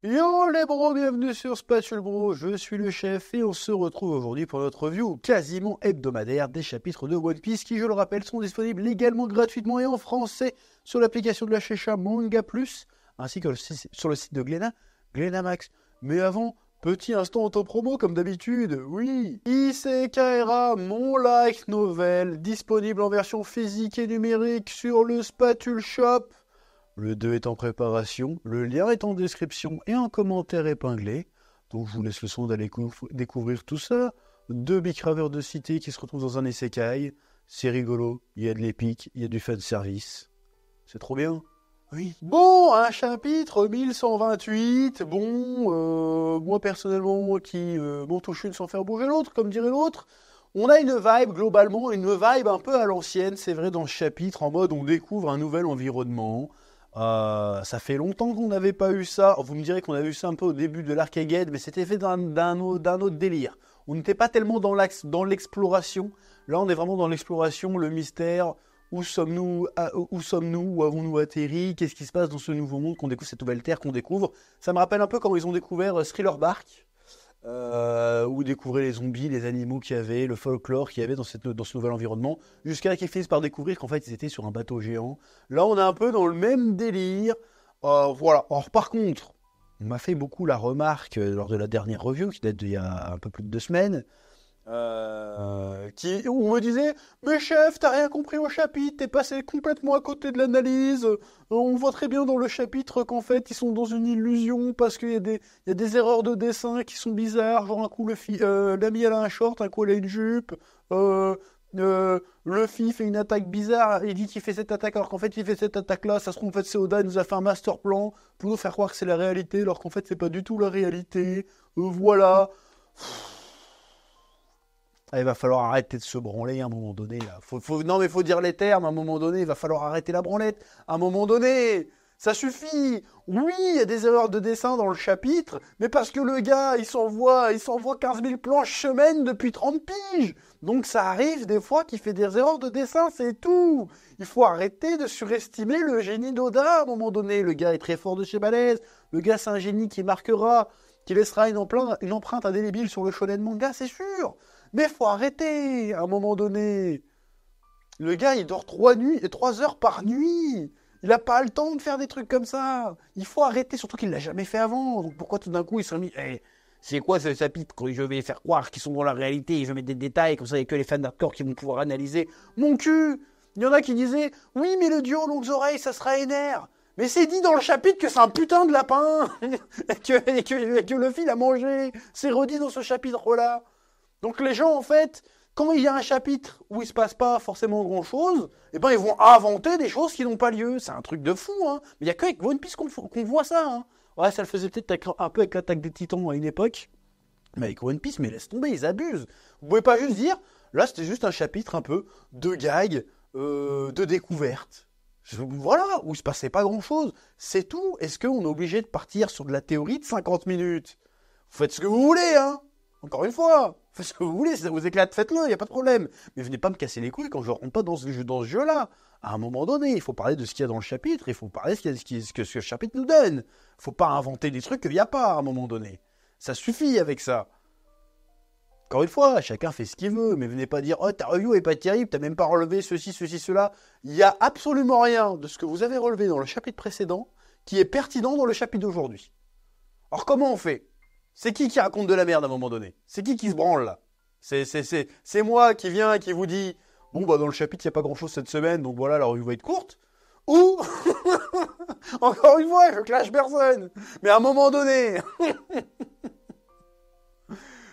Yo les bros, bienvenue sur Spatule Bro, je suis le chef et on se retrouve aujourd'hui pour notre review quasiment hebdomadaire des chapitres de One Piece qui, je le rappelle, sont disponibles légalement, gratuitement et en français sur l'application de la Shisha Manga Plus ainsi que sur le site de Glénat Max. Mais avant, petit instant auto-promo comme d'habitude, oui, Isekai'ra, mon light novel, disponible en version physique et numérique sur le Spatule Shop. Le 2 est en préparation, le lien est en description et en commentaire épinglé. Donc je vous laisse le soin d'aller découvrir tout ça. Deux bicraveurs de cité qui se retrouvent dans un isekai. C'est rigolo, il y a de l'épique, il y a du fanservice. C'est trop bien. Oui. Bon, un chapitre 1128. Bon, moi personnellement qui m'en touche une sans faire bouger l'autre, comme dirait l'autre. On a une vibe, globalement, une vibe un peu à l'ancienne, c'est vrai, dans ce chapitre, en mode on découvre un nouvel environnement. Ça fait longtemps qu'on n'avait pas eu ça. Vous me direz qu'on a vu ça un peu au début de l'Arc Eged, mais c'était fait d'un autre délire. On n'était pas tellement dans l'exploration. Là, on est vraiment dans l'exploration, le mystère. Où sommes-nous? Où avons-nous atterri? Qu'est-ce qui se passe dans ce nouveau monde qu'on découvre, cette nouvelle terre qu'on découvre? Ça me rappelle un peu quand ils ont découvert Thriller Bark. Où découvrir les zombies, les animaux qu'il y avait, le folklore qu'il y avait dans ce nouvel environnement, jusqu'à qu'ils finissent par découvrir qu'en fait ils étaient sur un bateau géant. Là on est un peu dans le même délire. Voilà. Alors par contre, on m'a fait beaucoup la remarque lors de la dernière review, qui date d'il y a un peu plus de 2 semaines, où on me disait mais chef, t'as rien compris au chapitre, t'es passé complètement à côté de l'analyse. On voit très bien dans le chapitre qu'en fait ils sont dans une illusion parce qu'il y a des erreurs de dessin qui sont bizarres, genre un coup l'ami elle a un short, un coup elle a une jupe. Luffy fait une attaque bizarre, il dit qu'il fait cette attaque alors qu'en fait il fait cette attaque là, ça se trouve en fait c'est Oda, il nous a fait un master plan pour nous faire croire que c'est la réalité alors qu'en fait c'est pas du tout la réalité. Voilà. Ah, il va falloir arrêter de se branler à un moment donné. Là. Non, mais faut dire les termes. À un moment donné, il va falloir arrêter la branlette. À un moment donné, ça suffit. Oui, il y a des erreurs de dessin dans le chapitre, mais parce que le gars, il s'envoie 15 000 planches semaine depuis 30 piges. Donc ça arrive des fois qu'il fait des erreurs de dessin, c'est tout. Il faut arrêter de surestimer le génie d'Oda à un moment donné. Le gars est très fort de chez Balèze. Le gars, c'est un génie qui marquera, qui laissera une empreinte indélébile sur le shonen manga, c'est sûr. Mais faut arrêter à un moment donné. Le gars, il dort 3 heures par nuit. Il n'a pas le temps de faire des trucs comme ça. Il faut arrêter, surtout qu'il ne l'a jamais fait avant. Donc pourquoi tout d'un coup, il s'est mis... c'est quoi ce chapitre? Je vais faire croire qu'ils sont dans la réalité et je vais mettre des détails, comme ça il n'y a que les fans d'hardcore qui vont pouvoir analyser. Mon cul. Il y en a qui disaient, oui mais le duo aux longues oreilles, ça sera Ener. Mais c'est dit dans le chapitre que c'est un putain de lapin. et que Luffy l'a mangé. C'est redit dans ce chapitre-là. Donc les gens, en fait, quand il y a un chapitre où il se passe pas forcément grand-chose, eh ben ils vont inventer des choses qui n'ont pas lieu. C'est un truc de fou, hein. Mais il y a qu'avec One Piece qu'on voit ça, hein. Ouais, ça le faisait peut-être un peu avec l'attaque des Titans à une époque. Mais avec One Piece, mais laisse tomber, ils abusent. Vous pouvez pas juste dire, là c'était juste un chapitre un peu de gag, de découverte. Voilà, où il se passait pas grand-chose. C'est tout. Est-ce qu'on est obligé de partir sur de la théorie de 50 minutes? Vous faites ce que vous voulez, hein. Encore une fois, faites ce que vous voulez, si ça vous éclate, faites-le, il n'y a pas de problème. Mais venez pas me casser les couilles quand je rentre pas dans ce jeu-là. À un moment donné, il faut parler de ce qu'il y a dans le chapitre, il faut parler de ce que ce chapitre nous donne. Il faut pas inventer des trucs qu'il n'y a pas à un moment donné. Ça suffit avec ça. Encore une fois, chacun fait ce qu'il veut, mais venez pas dire « Oh, ta review est pas terrible, t'as même pas relevé ceci, cela ». Il n'y a absolument rien de ce que vous avez relevé dans le chapitre précédent qui est pertinent dans le chapitre d'aujourd'hui. Alors comment on fait? C'est qui raconte de la merde à un moment donné? C'est qui se branle là? C'est moi qui viens et qui vous dit bon bah dans le chapitre il n'y a pas grand chose cette semaine donc voilà la revue va être courte. Ou encore une fois je clash personne. Mais à un moment donné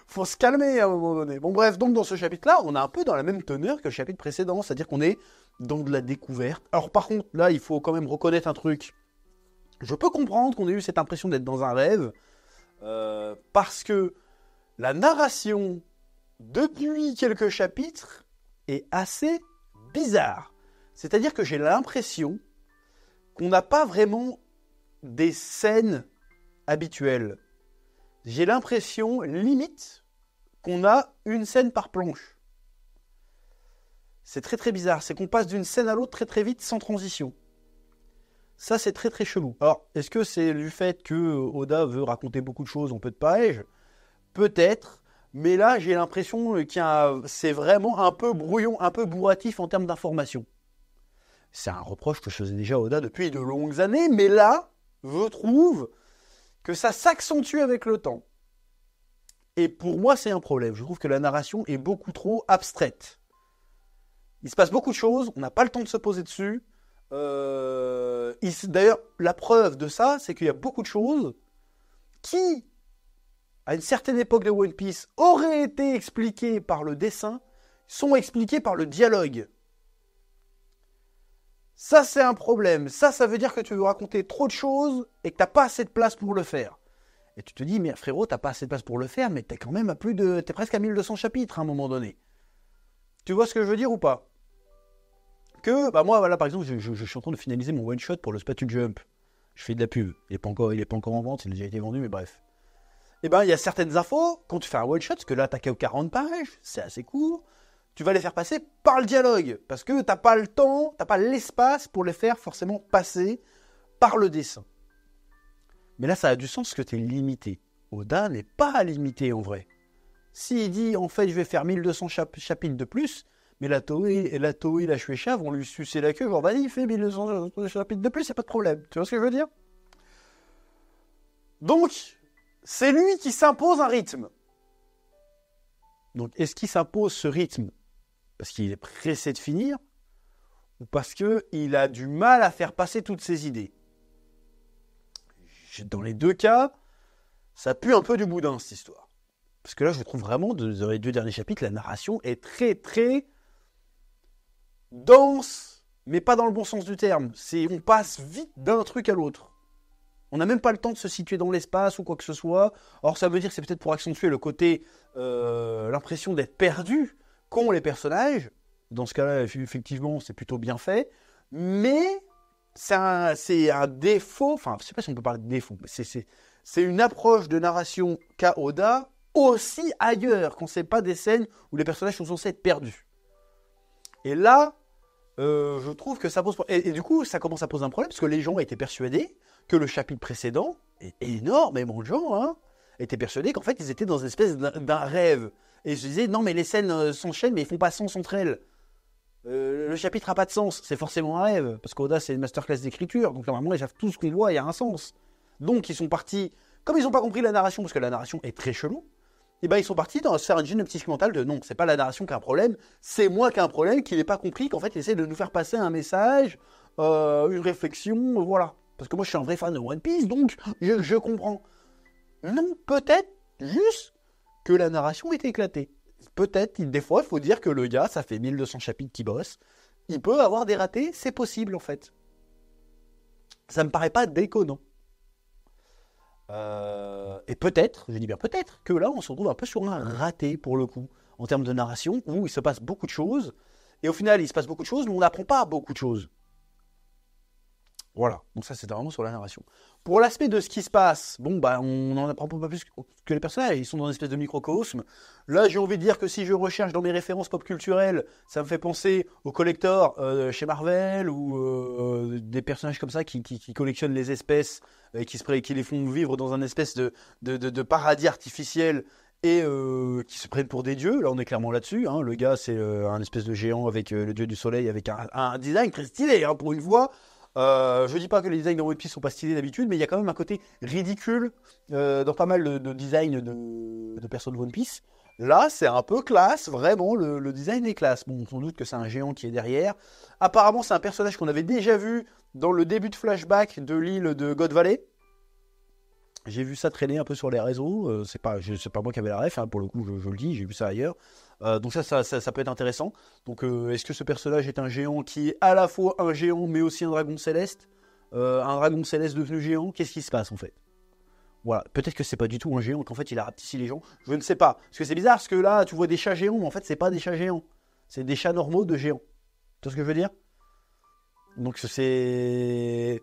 faut se calmer à un moment donné. Bon bref, donc dans ce chapitre-là, on est un peu dans la même teneur que le chapitre précédent, c'est-à-dire qu'on est dans de la découverte. Alors par contre, là, il faut quand même reconnaître un truc. Je peux comprendre qu'on ait eu cette impression d'être dans un rêve, parce que la narration, depuis quelques chapitres, est assez bizarre. C'est-à-dire que j'ai l'impression qu'on n'a pas vraiment des scènes habituelles. J'ai l'impression, limite, qu'on a une scène par planche. C'est très très bizarre. C'est qu'on passe d'une scène à l'autre très très vite sans transition. Ça, c'est très très chelou. Alors, est-ce que c'est du fait que Oda veut raconter beaucoup de choses en peu de pages? Peut-être. Mais là, j'ai l'impression c'est vraiment un peu brouillon, un peu bourratif en termes d'information. C'est un reproche que je faisais déjà à Oda depuis de longues années, mais là, je trouve que ça s'accentue avec le temps. Et pour moi, c'est un problème. Je trouve que la narration est beaucoup trop abstraite. Il se passe beaucoup de choses, on n'a pas le temps de se poser dessus. D'ailleurs, la preuve de ça, c'est qu'il y a beaucoup de choses qui, à une certaine époque de One Piece, auraient été expliquées par le dessin, sont expliquées par le dialogue. Ça, c'est un problème. Ça veut dire que tu veux raconter trop de choses et que tu n'as pas assez de place pour le faire. Et tu te dis, mais frérot, tu n'as pas assez de place pour le faire, mais tu es quand même t'es presque à 1200 chapitres à un moment donné. Tu vois ce que je veux dire ou pas? Moi, voilà, par exemple, je suis en train de finaliser mon one-shot pour le Spatule Jump. Je fais de la pub. Il n'est pas encore en vente, il a déjà été vendu, mais bref. Il y a certaines infos, quand tu fais un one-shot, parce que là, t'as que 40 pages, c'est assez court, tu vas les faire passer par le dialogue. Parce que t'as pas le temps, t'as pas l'espace pour les faire forcément passer par le dessin. Mais là, ça a du sens que tu es limité. Oda n'est pas limité en vrai. S'il dit, en fait, je vais faire 1200 chapitres de plus, mais la Toei, la Shueisha vont lui sucer la queue, genre, vas-y, fais 1200 chapitres de plus, y a pas de problème. Tu vois ce que je veux dire? Donc, c'est lui qui s'impose un rythme. Donc, est-ce qu'il s'impose ce rythme parce qu'il est pressé de finir ou parce qu'il a du mal à faire passer toutes ses idées? Dans les deux cas, ça pue un peu du boudin, cette histoire. Parce que là, je trouve vraiment, dans les deux derniers chapitres, la narration est très, très dense, mais pas dans le bon sens du terme. On passe vite d'un truc à l'autre. On n'a même pas le temps de se situer dans l'espace ou quoi que ce soit. Or, ça veut dire que c'est peut-être pour accentuer le côté, l'impression d'être perdu qu'ont les personnages. Dans ce cas-là, effectivement, c'est plutôt bien fait. Mais c'est un défaut. Enfin, je ne sais pas si on peut parler de défaut. Mais c'est une approche de narration qu'a Oda aussi ailleurs, quand c'est pas des scènes où les personnages sont censés être perdus. Et là, je trouve que ça pose... Et du coup, ça commence à poser un problème, parce que les gens étaient persuadés que le chapitre précédent, et énormément de gens, étaient persuadés qu'en fait, ils étaient dans une espèce d'un rêve. Et ils se disaient, non, mais les scènes s'enchaînent, mais ils font pas sens entre elles. Le chapitre n'a pas de sens, c'est forcément un rêve, parce qu'Oda, c'est une masterclass d'écriture, donc normalement, ils savent tout ce qu'on voit, il y a un sens. Donc, ils sont partis... Comme ils n'ont pas compris la narration, parce que la narration est très chelou, et ils sont partis dans se faire une gymnastique mentale de non, c'est pas la narration qui a un problème, c'est moi qui ai un problème, qui n'ai pas compris, qu'en fait, il essaie de nous faire passer un message, une réflexion, voilà. Parce que moi, je suis un vrai fan de One Piece, donc je comprends. Non, peut-être juste que la narration est éclatée. Peut-être, des fois, il faut dire que le gars, ça fait 1200 chapitres qu'il bosse, il peut avoir des ratés, c'est possible, en fait. Ça me paraît pas déconnant. Et peut-être, je dis bien peut-être, que là on se retrouve un peu sur un raté pour le coup, en termes de narration, où il se passe beaucoup de choses, et au final il se passe beaucoup de choses, mais on n'apprend pas beaucoup de choses. Voilà, donc ça c'était vraiment sur la narration. Pour l'aspect de ce qui se passe, on n'en apprend pas plus que les personnages, ils sont dans une espèce de microcosme. Là j'ai envie de dire que si je recherche dans mes références pop culturelles, ça me fait penser aux collectors chez Marvel, ou des personnages comme ça qui collectionnent les espèces, et qui les font vivre dans un espèce de paradis artificiel, et qui se prennent pour des dieux. Là on est clairement là-dessus, le gars c'est un espèce de géant avec le dieu du soleil, avec un design très stylé pour une fois. Je dis pas que les designs de One Piece sont pas stylés d'habitude, mais il y a quand même un côté ridicule dans pas mal de designs de personnes de One Piece. Là, c'est un peu classe, vraiment, le design est classe. Bon, on doute que c'est un géant qui est derrière. Apparemment, c'est un personnage qu'on avait déjà vu dans le début de flashback de l'île de God Valley. J'ai vu ça traîner un peu sur les réseaux. C'est pas moi qui avais la ref, pour le coup, je le dis, j'ai vu ça ailleurs. Donc ça peut être intéressant. Donc est-ce que ce personnage est un géant qui est à la fois un géant mais aussi un dragon céleste, un dragon céleste devenu géant? Qu'est-ce qui se passe en fait? Voilà, peut-être que c'est pas du tout un géant, qu'en fait il a rapetissé les gens. Je ne sais pas. Parce que c'est bizarre, parce que là tu vois des chats géants, mais en fait c'est pas des chats géants. C'est des chats normaux de géants. Tu vois ce que je veux dire? Donc c'est...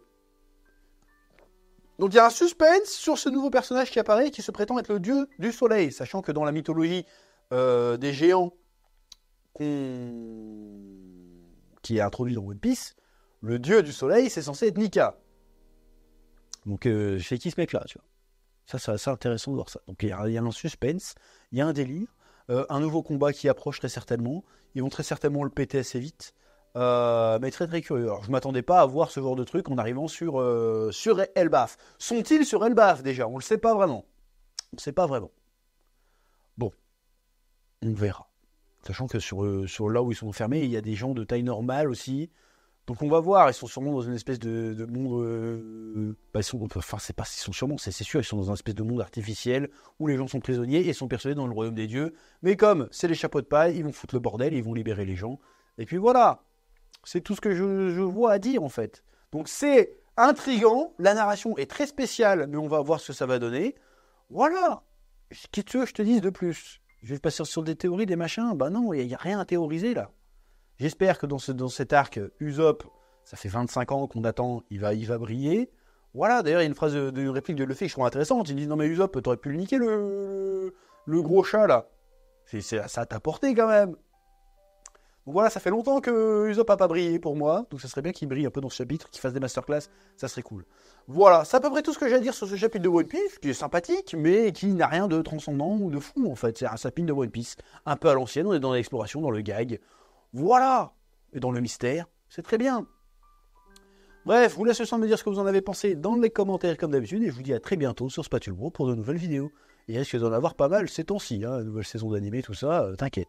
Donc il y a un suspense sur ce nouveau personnage qui apparaît, qui se prétend être le dieu du soleil, sachant que dans la mythologie des géants qui est introduit dans One Piece, le dieu du soleil c'est censé être Nika. Donc c'est qui ce mec-là, tu vois. Ça, c'est assez intéressant de voir ça. Donc il y a un suspense, il y a un délire, un nouveau combat qui approche très certainement. Ils vont très certainement le péter assez vite. Mais très très curieux. Alors je m'attendais pas à voir ce genre de truc en arrivant sur Elbaf. Sont-ils sur Elbaf déjà? On le sait pas vraiment. On ne sait pas vraiment. Bon, on verra. Sachant que sur là où ils sont enfermés, il y a des gens de taille normale aussi. Donc on va voir, ils sont sûrement dans une espèce de monde... enfin, c'est pas s'ils sont sûrement, c'est sûr, ils sont dans une espèce de monde artificiel où les gens sont prisonniers et sont persuadés dans le royaume des dieux. Mais comme c'est les chapeaux de paille, ils vont foutre le bordel, ils vont libérer les gens. Et puis voilà, c'est tout ce que je vois à dire en fait. Donc c'est intriguant, la narration est très spéciale, mais on va voir ce que ça va donner. Voilà, qu'est-ce que tu veux que je te dise de plus? Je vais passer sur des théories, des machins. Ben non, il n'y a rien à théoriser là. J'espère que dans cet arc, Usopp, ça fait 25 ans qu'on attend, il va briller. Voilà, d'ailleurs, il y a une phrase de réplique de Luffy que je trouve intéressante. Il dit non mais Usopp, t'aurais pu le niquer le gros chat là. Ça t'a porté quand même. Donc voilà, ça fait longtemps que Usopp n'a pas brillé pour moi. Donc ça serait bien qu'il brille un peu dans ce chapitre, qu'il fasse des masterclass, ça serait cool. Voilà, c'est à peu près tout ce que j'ai à dire sur ce chapitre de One Piece, qui est sympathique, mais qui n'a rien de transcendant ou de fou en fait. C'est un chapitre de One Piece, un peu à l'ancienne, on est dans l'exploration, dans le gag. Voilà. Et dans le mystère, c'est très bien. Bref, je vous laisse le temps de me dire ce que vous en avez pensé dans les commentaires comme d'habitude. Et je vous dis à très bientôt sur Spatule Bro pour de nouvelles vidéos. Il risque d'en avoir pas mal ces temps-ci, hein, nouvelle saison d'animé, tout ça, t'inquiète.